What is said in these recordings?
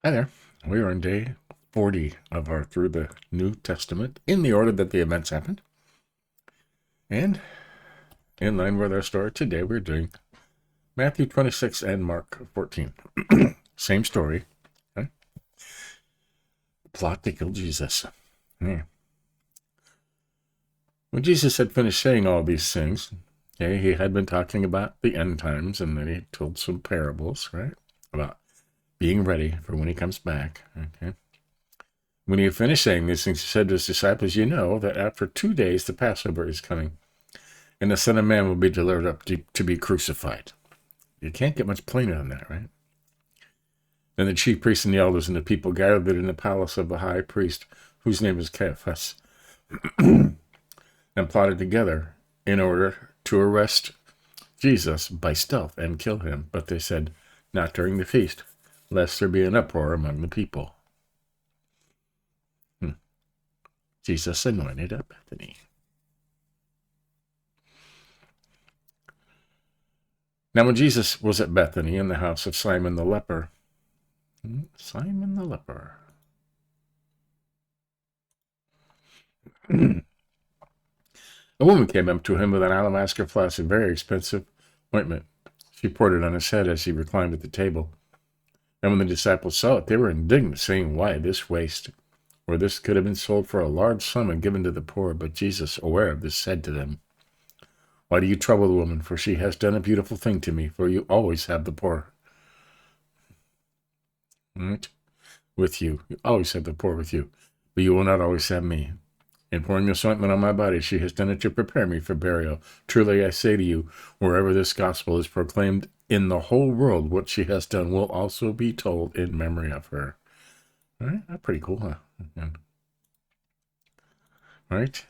Hi there. We are on day 40 of our Through the New Testament in the order that the events happened. And in line with our story today, we're doing Matthew 26 and Mark 14. Same story. Okay? Plot to kill Jesus. Yeah. When Jesus had finished saying all these things, okay, he had been talking about the end times, and then he told some parables, right? About being ready for when he comes back. Okay. When he had finished saying these things, he said to his disciples, "You know that after 2 days the Passover is coming, and the Son of Man will be delivered up to be crucified." You can't get much plainer than that, right? Then the chief priests and the elders and the people gathered in the palace of the high priest, whose name is Caiaphas, and plotted together in order to arrest Jesus by stealth and kill him. But they said, "Not during the feast, lest there be an uproar among the people." Jesus anointed at Bethany. Now when Jesus was at Bethany in the house of Simon the leper, Simon the leper, a woman came up to him with an alabaster flask of very expensive ointment. She poured it on his head as he reclined at the table. And when the disciples saw it, they were indignant, saying, "Why this waste? For this could have been sold for a large sum and given to the poor." But Jesus, aware of this, said to them, "Why do you trouble the woman? For she has done a beautiful thing to me. For you always have the poor, right, with you. You always have the poor with you. But you will not always have me. In pouring this ointment on my body, she has done it to prepare me for burial. Truly I say to you, wherever this gospel is proclaimed in the whole world, what she has done will also be told in memory of her." All right, that's pretty cool, huh? All right.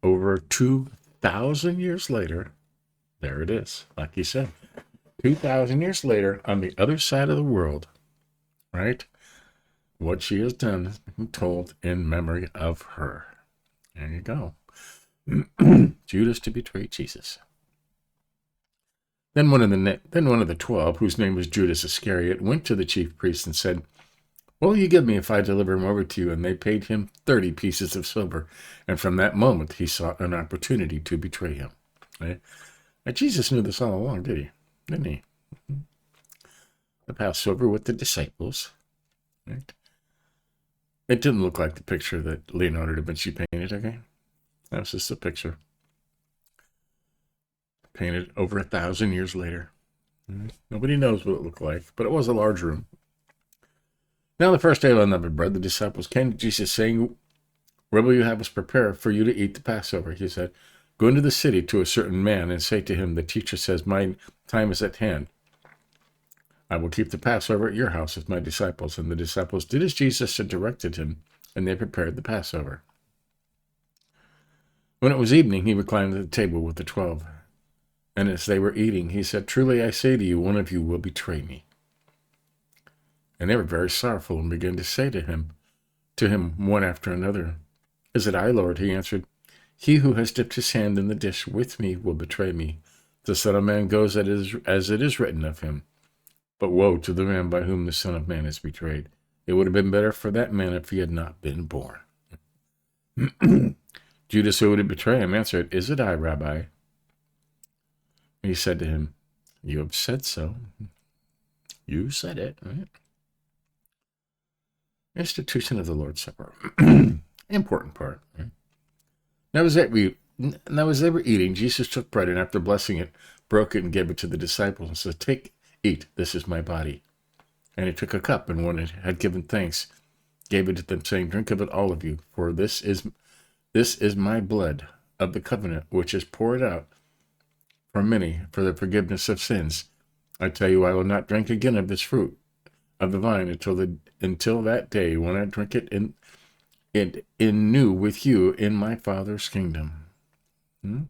Over 2,000 years later, there it is. Like you said, 2,000 years later, on the other side of the world, right? What she has done has been told in memory of her. There you go. Judas to betray Jesus. Then one of the 12, whose name was Judas Iscariot, went to the chief priests and said, "What will you give me if I deliver him over to you?" And they paid him 30 pieces of silver. And from that moment, he sought an opportunity to betray him. Right? And Jesus knew this all along, did he? Didn't he? The Passover with the disciples. Right? It didn't look like the picture that Leonardo da Vinci painted, okay? That was just a picture. Painted over 1,000 years later. Right? Nobody knows what it looked like, but it was a large room. Now the first day of unleavened bread, the disciples came to Jesus, saying, "Where will you have us prepare for you to eat the Passover?" He said, "Go into the city to a certain man and say to him, 'The teacher says, my time is at hand. I will keep the Passover at your house with my disciples." And the disciples did as Jesus had directed him, and they prepared the Passover. When it was evening, he reclined at the table with the 12. And as they were eating, he said, "Truly I say to you, one of you will betray me." And they were very sorrowful and began to say to him one after another, "Is it I, Lord?" He answered, "He who has dipped his hand in the dish with me will betray me. The Son of Man goes as it is written of him. But woe to the man by whom the Son of Man is betrayed. It would have been better for that man if he had not been born." Judas, who would betray him, answered, "Is it I, Rabbi?" He said to him, "You have said so." You said it, right? Institution of the Lord's Supper. Important part. Right? Now as they were eating, Jesus took bread, and after blessing it, broke it and gave it to the disciples and said, "Take, eat, this is my body." And he took a cup, and when it had given thanks, gave it to them, saying, "Drink of it, all of you, for this is my blood of the covenant, which is poured out for many for the forgiveness of sins. I tell you, I will not drink again of this fruit of the vine until that day when I drink it in new with you in my Father's kingdom." Hmm?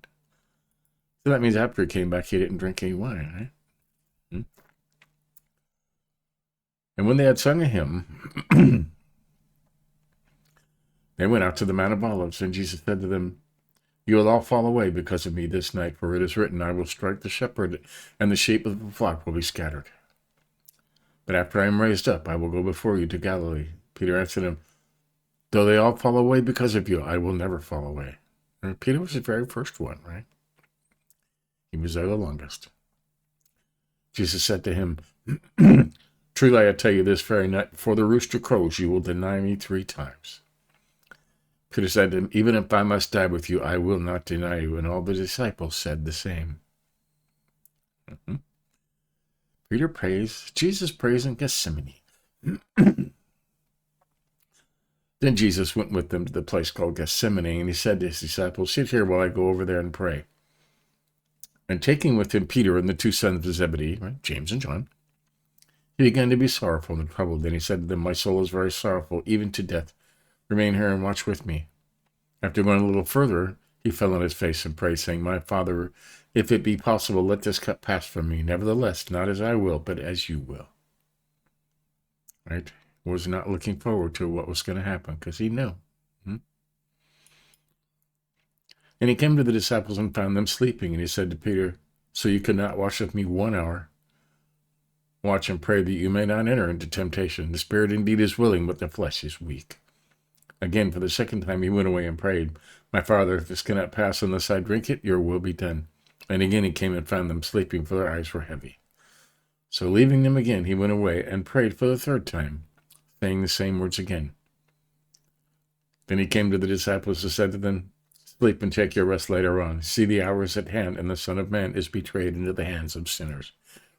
So that means after he came back, he didn't drink any wine, right? Hmm? And when they had sung a hymn, they went out to the Mount of Olives, and Jesus said to them, "You will all fall away because of me this night, for it is written, I will strike the shepherd, and the sheep of the flock will be scattered." But after I am raised up, I will go before you to Galilee. Peter answered him, though they all fall away because of you, I will never fall away. And Peter was the very first one, right? He was there the longest. Jesus said to him, truly I tell you, this very night before the rooster crows, you will deny me 3 times. Peter said to him, even if I must die with you, I will not deny you. And all the disciples said the same. Peter prays. Jesus prays in Gethsemane. Then Jesus went with them to the place called Gethsemane, and he said to his disciples, sit here while I go over there and pray. And taking with him Peter and the 2 sons of Zebedee, right, James and John, he began to be sorrowful and troubled. Then he said to them, my soul is very sorrowful, even to death. Remain here and watch with me. After going a little further, he fell on his face and prayed, saying, my Father, if it be possible, let this cup pass from me. Nevertheless, not as I will, but as you will. Right? He was not looking forward to what was going to happen because he knew. And he came to the disciples and found them sleeping. And he said to Peter, so you could not watch with me 1 hour? Watch and pray that you may not enter into temptation. The spirit indeed is willing, but the flesh is weak. Again, for the 2nd time, he went away and prayed, my Father, if this cannot pass unless I drink it, your will be done. And again he came and found them sleeping, for their eyes were heavy. So leaving them again, he went away and prayed for the 3rd time, saying the same words again. Then he came to the disciples and said to them, sleep and take your rest later on. See, the hour is at hand, and the Son of Man is betrayed into the hands of sinners.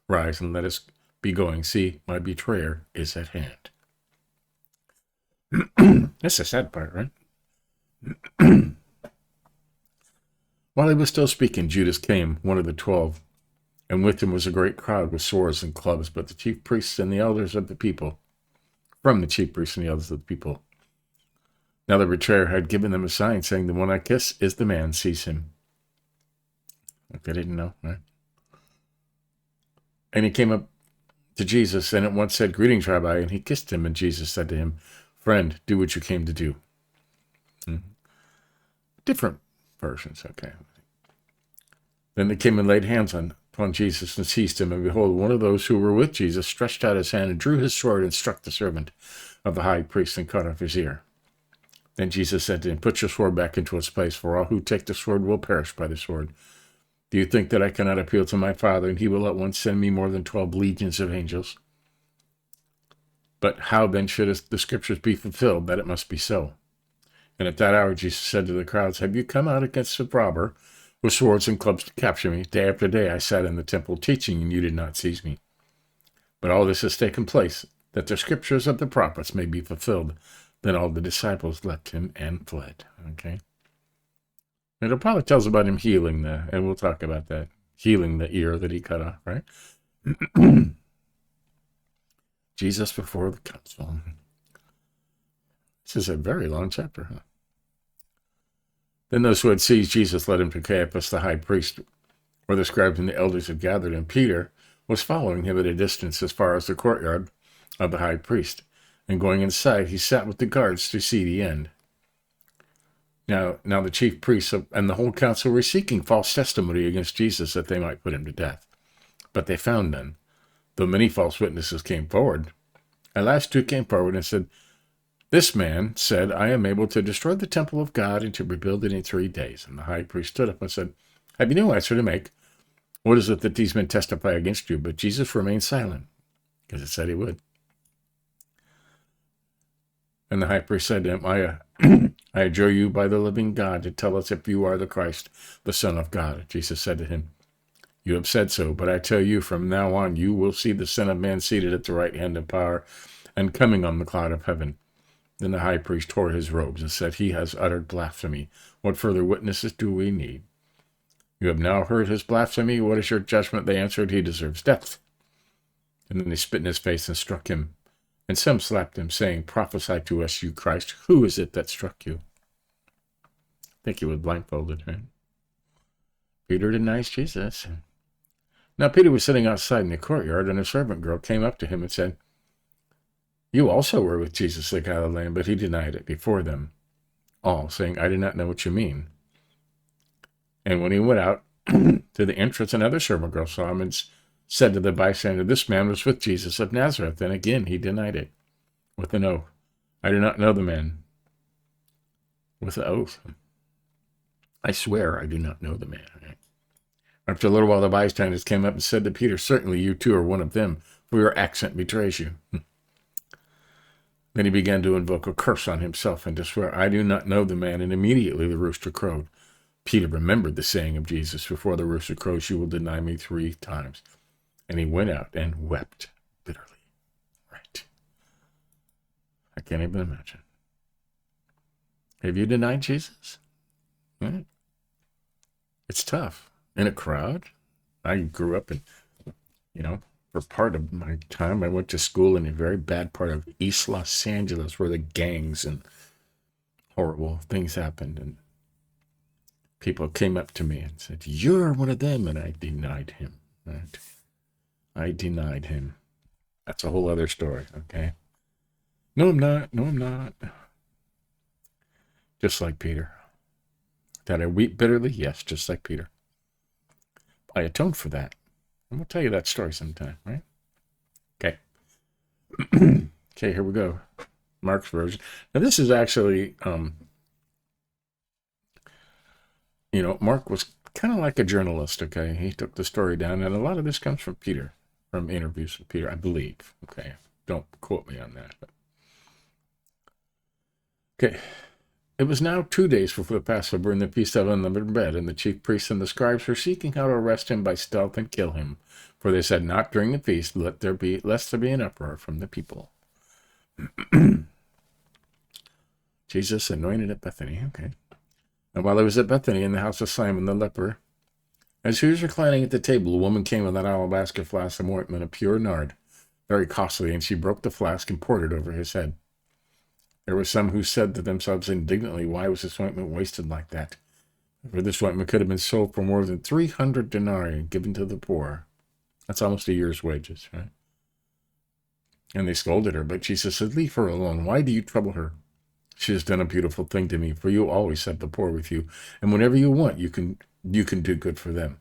Rise and let us be going. See, my betrayer is at hand. That's the sad part, right? While he was still speaking, Judas came, one of the 12, and with him was a great crowd with swords and clubs, but the chief priests and the elders of the people, from the chief priests and the elders of the people. Now the betrayer had given them a sign, saying, the one I kiss is the man, seize him. Like they didn't know, right? And he came up to Jesus and at once said, greetings, Rabbi, and he kissed him, and Jesus said to him, friend, do what you came to do. Different versions, okay. Then they came and laid hands upon Jesus and seized him, and behold, one of those who were with Jesus stretched out his hand and drew his sword and struck the servant of the high priest and cut off his ear. Then Jesus said to him, put your sword back into its place, for all who take the sword will perish by the sword. Do you think that I cannot appeal to my Father, and he will at once send me more than 12 legions of angels? But how then should the scriptures be fulfilled, that it must be so? And at that hour Jesus said to the crowds, have you come out against the robber with swords and clubs to capture me? Day after day I sat in the temple teaching, and you did not seize me. But all this has taken place, that the scriptures of the prophets may be fulfilled. Then all the disciples left him and fled. Okay. And it probably tells about him healing and we'll talk about that, healing the ear that he cut off, right? Jesus before the council. This is a very long chapter, huh? Then those who had seized Jesus led him to Caiaphas, the high priest, where the scribes and the elders had gathered, and Peter was following him at a distance as far as the courtyard of the high priest. And going inside, he sat with the guards to see the end. Now the chief priests and the whole council were seeking false testimony against Jesus that they might put him to death. But they found none, though many false witnesses came forward. At last 2 came forward and said, this man said, I am able to destroy the temple of God and to rebuild it in 3 days. And the high priest stood up and said, have you no answer to make? What is it that these men testify against you? But Jesus remained silent, because it said he would. And the high priest said to him, I adjure you by the living God to tell us if you are the Christ, the Son of God. Jesus said to him, you have said so, but I tell you, from now on you will see the Son of Man seated at the right hand of power and coming on the cloud of heaven. Then the high priest tore his robes and said, he has uttered blasphemy. What further witnesses do we need? You have now heard his blasphemy. What is your judgment? They answered, he deserves death. And then they spit in his face and struck him. And some slapped him, saying, prophesy to us, you Christ. Who is it that struck you? I think he was blindfolded, right? Peter denies Jesus. Now Peter was sitting outside in the courtyard, and a servant girl came up to him and said, you also were with Jesus the Galilean, but he denied it before them all, saying, I do not know what you mean. And when he went out to the entrance, another servant girl saw him and said to the bystander, "This man was with Jesus of Nazareth." And again he denied it with an oath. "I do not know the man." With an oath. "I swear I do not know the man." Right? After a little while, the bystanders came up and said to Peter, "Certainly you too are one of them, for your accent betrays you." Then he began to invoke a curse on himself and to swear, "I do not know the man." And immediately the rooster crowed. Peter remembered the saying of Jesus, "Before the rooster crows, you will deny me 3 times." And he went out and wept bitterly. Right. I can't even imagine. Have you denied Jesus? Right. It's tough. In a crowd. I grew up in, for part of my time, I went to school in a very bad part of East Los Angeles where the gangs and horrible things happened. And people came up to me and said, "You're one of them." And I denied him. Right? I denied him. That's a whole other story, okay? No, I'm not. No, I'm not. Just like Peter. Did I weep bitterly? Yes, just like Peter. I atoned for that. And we'll tell you that story sometime, right? Okay. Okay, here we go. Mark's version. Now, this is actually, Mark was kind of like a journalist, okay? He took the story down, and a lot of this comes from Peter, from interviews with Peter, I believe, okay? Don't quote me on that. But. Okay. It was now 2 days before the Passover and the Feast of Unleavened Bread, and the chief priests and the scribes were seeking how to arrest him by stealth and kill him. For they said, "Not during the feast, lest there be an uproar from the people." Jesus anointed at Bethany, okay. And while he was at Bethany in the house of Simon the leper, as he was reclining at the table, a woman came with an alabaster flask of ointment of pure nard, very costly, and she broke the flask and poured it over his head. There were some who said to themselves indignantly, "Why was this ointment wasted like that? For this ointment could have been sold for more than 300 denarii and given to the poor." That's almost a year's wages, right? And they scolded her, but Jesus said, "Leave her alone. Why do you trouble her? She has done a beautiful thing to me, for you always have the poor with you, and whenever you want, you can do good for them.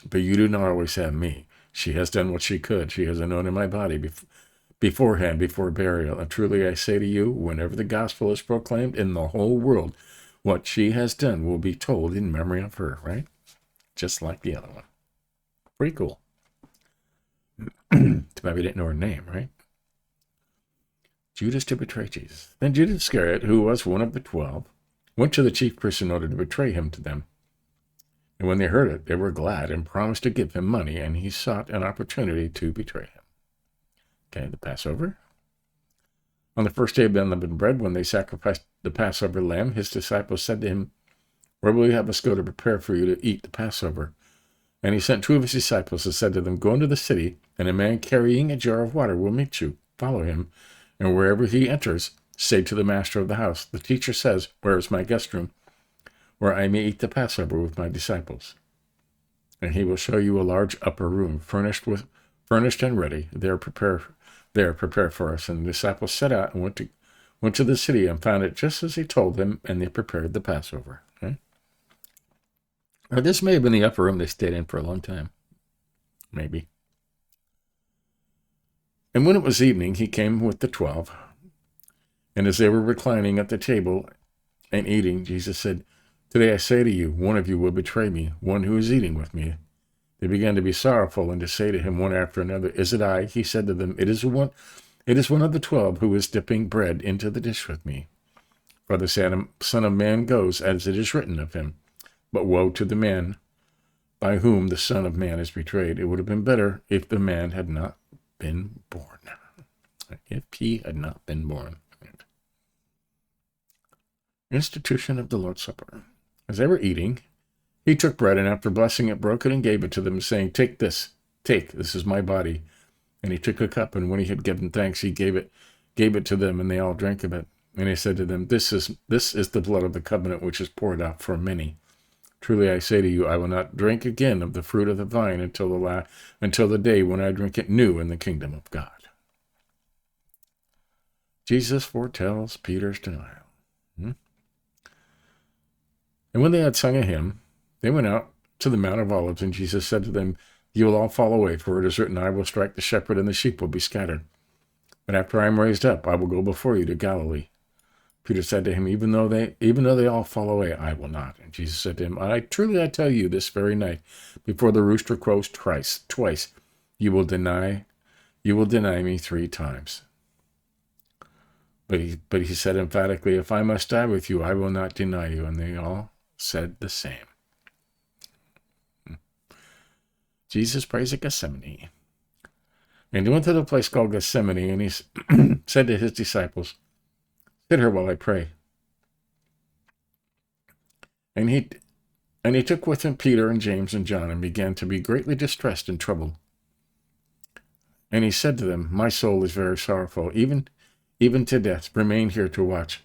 But you do not always have me. She has done what she could. She has anointed my body beforehand, before burial. And truly I say to you, whenever the gospel is proclaimed in the whole world, what she has done will be told in memory of her," right? Just like the other one. Pretty cool. Too bad we didn't know her name, right? Judas to betray Jesus. Then Judas Iscariot, who was one of the 12, went to the chief priests in order to betray him to them. And when they heard it, they were glad and promised to give him money, and he sought an opportunity to betray him. Okay, the Passover. On the first day of the unleavened bread, when they sacrificed the Passover lamb, his disciples said to him, "Where will you have us go to prepare for you to eat the Passover?" And he sent 2 of his disciples and said to them, "Go into the city, and a man carrying a jar of water will meet you. Follow him, and wherever he enters, say to the master of the house, 'The teacher says, where is my guest room, where I may eat the Passover with my disciples?' And he will show you a large upper room, furnished and ready. There prepare for us." And the disciples set out and went to the city and found it just as he told them, and they prepared the Passover. Okay? Or this may have been the upper room they stayed in for a long time. Maybe. And when it was evening, he came with the 12. And as they were reclining at the table and eating, Jesus said, "Today I say to you, one of you will betray me, one who is eating with me." They began to be sorrowful and to say to him one after another, "Is it I?" He said to them, It is one of the 12 who is dipping bread into the dish with me. For the Son of Man goes as it is written of him. But woe to the man by whom the Son of Man is betrayed. It would have been better if the man had not been born. If he had not been born. Institution of the Lord's Supper. As they were eating, he took bread, and after blessing it, broke it and gave it to them, saying, this is my body." And he took a cup, and when he had given thanks, he gave it to them, and they all drank of it. And he said to them, This is the blood of the covenant, which is poured out for many. Truly I say to you, I will not drink again of the fruit of the vine until the day when I drink it new in the kingdom of God. Jesus foretells Peter's denial. And when they had sung a hymn, they went out to the Mount of Olives, and Jesus said to them, You will all fall away, for it is written, I will strike the shepherd, and the sheep will be scattered. But after I am raised up, I will go before you to Galilee. Peter said to him, even though they all fall away, I will not. And Jesus said to him, I tell you, this very night, before the rooster crows twice, you will deny me 3 times. But he said emphatically, if I must die with you, I will not deny you. And they all said the same. Jesus prays at Gethsemane. And he went to the place called Gethsemane, and he said to his disciples, sit here while I pray. And he took with him Peter and James and John, and began to be greatly distressed and troubled. And he said to them, my soul is very sorrowful, even to death. Remain here to watch.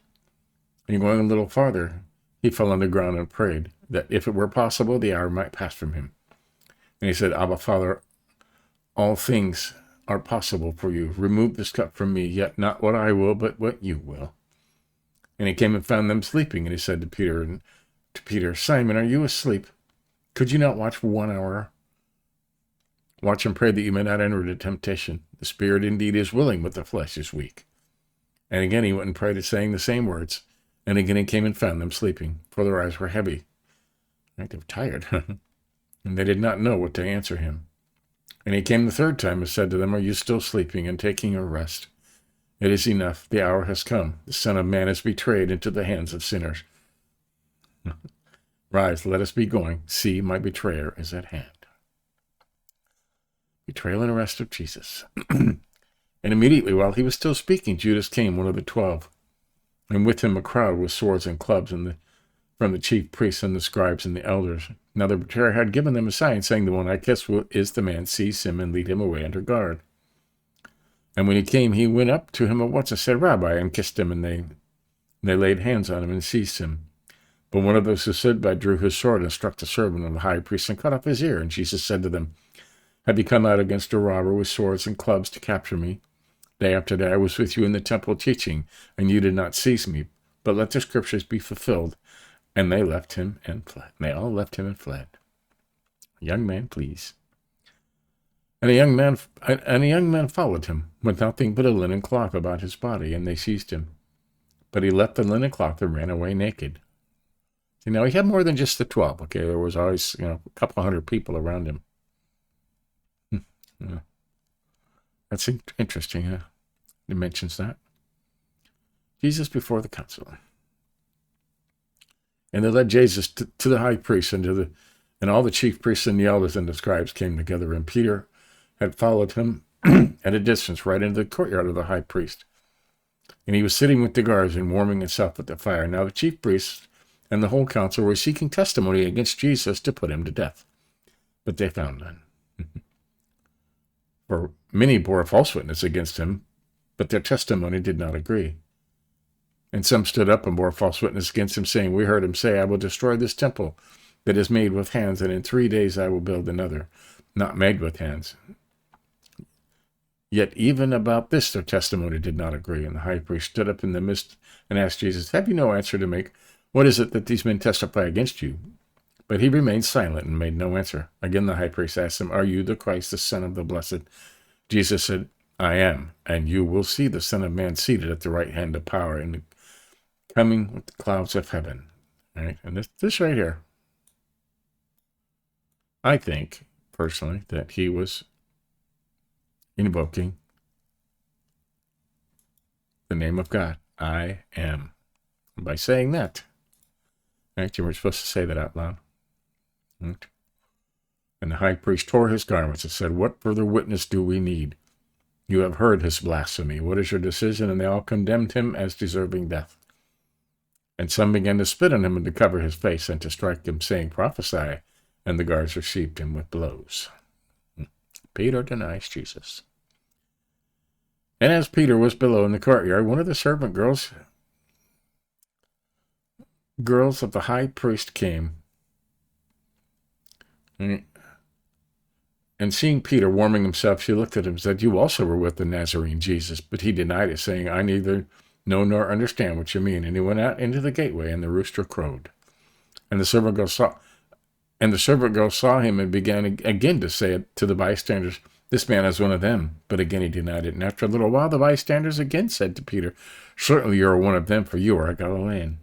And going a little farther, he fell on the ground and prayed, that if it were possible, the hour might pass from him. And he said, Abba, Father, all things are possible for you. Remove this cup from me, yet not what I will, but what you will. And he came and found them sleeping, and he said to Peter, Simon, are you asleep? Could you not watch for 1 hour? Watch and pray that you may not enter into temptation. The spirit indeed is willing, but the flesh is weak. And again he went and prayed, saying the same words. And again he came and found them sleeping, for their eyes were heavy. Right, they were tired. And they did not know what to answer him. And he came the 3rd time and said to them, are you still sleeping and taking your rest? It is enough. The hour has come. The Son of Man is betrayed into the hands of sinners. Rise, let us be going. See, my betrayer is at hand. Betrayal and arrest of Jesus. And immediately while he was still speaking, Judas came, one of the 12, and with him a crowd with swords and clubs from the chief priests and the scribes and the elders. Now the betrayer had given them a sign, saying, the one I kiss is the man. Seize him and lead him away under guard. And when he came, he went up to him at once and said, Rabbi, and kissed him, and they laid hands on him and seized him. But one of those who stood by drew his sword and struck the servant of the high priest and cut off his ear. And Jesus said to them, have you come out against a robber with swords and clubs to capture me? Day after day I was with you in the temple teaching, and you did not seize me. But let the scriptures be fulfilled. And they left him and fled. They all left him and fled. Young man, please. And a young man followed him, with nothing but a linen cloth about his body, and they seized him. But he left the linen cloth and ran away naked. You know, he had more than just the 12. Okay, there was always, a couple hundred people around him. Yeah. That's interesting, huh? It mentions that. Jesus before the council. And they led Jesus to the high priest and all the chief priests and the elders and the scribes came together, and Peter had followed him at a distance right into the courtyard of the high priest. And he was sitting with the guards and warming himself at the fire. Now the chief priests and the whole council were seeking testimony against Jesus to put him to death, but they found none. For many bore a false witness against him, but their testimony did not agree. And some stood up and bore false witness against him, saying, we heard him say, I will destroy this temple that is made with hands, and in 3 days I will build another, not made with hands. Yet even about this their testimony did not agree. And the high priest stood up in the midst and asked Jesus, have you no answer to make? What is it that these men testify against you? But he remained silent and made no answer. Again the high priest asked him, are you the Christ, the Son of the Blessed? Jesus said, I am, and you will see the Son of Man seated at the right hand of power and coming with the clouds of heaven. All right, and this right here, I think, personally, that he was invoking the name of God. I am. And by saying that, right, you were supposed to say that out loud. Right? And the high priest tore his garments and said, what further witness do we need? You have heard his blasphemy. What is your decision? And they all condemned him as deserving death. And some began to spit on him and to cover his face and to strike him, saying, prophesy. And the guards received him with blows. Peter denies Jesus. And as Peter was below in the courtyard, one of the servant girls of the high priest came. And seeing Peter warming himself, she looked at him and said, you also were with the Nazarene Jesus. But he denied it, saying, I neither know nor understand what you mean. And he went out into the gateway, and the rooster crowed. And the servant girl saw And the servant girl saw him and began again to say it to the bystanders, "This man is one of them." But again he denied it. And after a little while, the bystanders again said to Peter, "Certainly you are one of them, for you are a Galilean."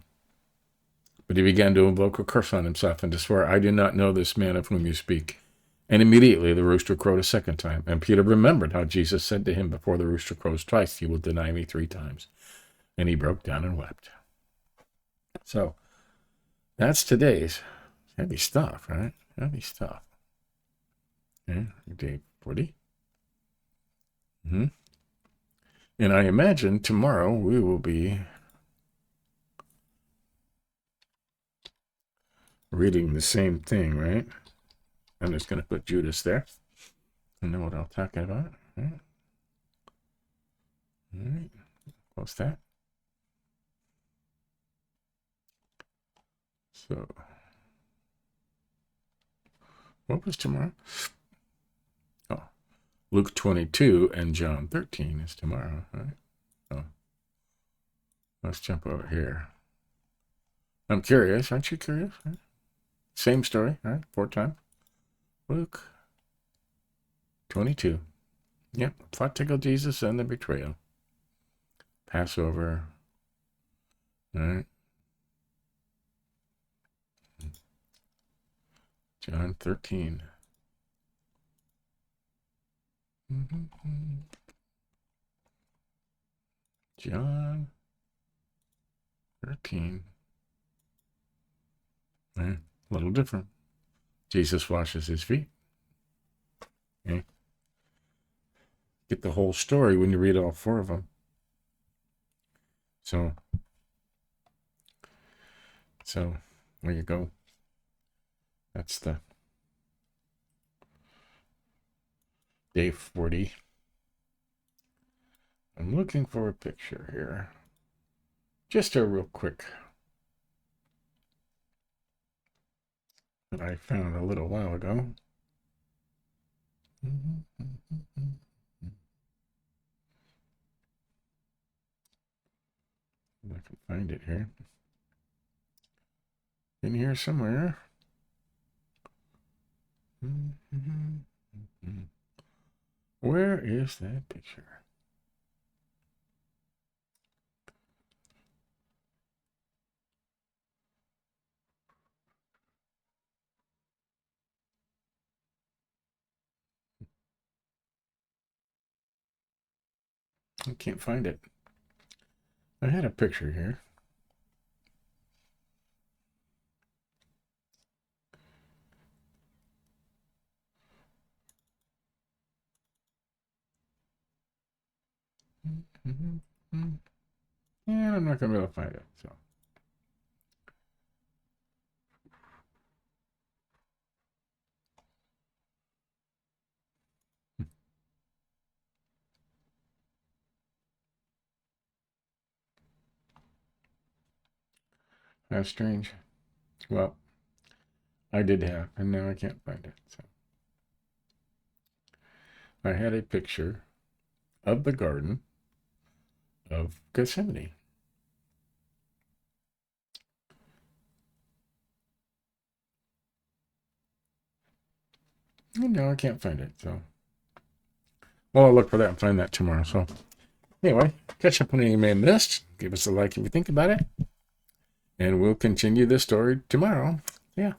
But he began to invoke a curse on himself and to swear, "I do not know this man of whom you speak." And immediately the rooster crowed a second time. And Peter remembered how Jesus said to him, "Before the rooster crows twice, you will deny me 3 times." And he broke down and wept. So that's today's heavy stuff, right? Heavy stuff. Yeah, day 40. And I imagine tomorrow we will be reading the same thing, right? I'm just going to put Judas there. I know what I'm talking about. All right. Close that. So, what was tomorrow? Oh, Luke 22 and John 13 is tomorrow, right? Oh, let's jump over here. I'm curious. Aren't you curious? Right? Same story, right? 4 times. Luke 22. Yep. Plot to kill Jesus and the betrayal. Passover. All right. John 13. John 13. A little different. Jesus washes his feet. Okay. Get the whole story when you read all 4 of them. So there you go. That's the day 40. I'm looking for a picture here. Just a real quick that I found a little while ago. I can find it here. In here somewhere. Where is that picture? I can't find it. I had a picture here. Yeah, I'm not going to be able to find it. So. That's strange. Well, I did have, and now I can't find it. So I had a picture of the Garden of Gethsemane. And now I can't find it. So, well, I'll look for that and find that tomorrow. So, anyway, catch up on anything you may have missed. Give us a like if you think about it. And we'll continue this story tomorrow. Yeah.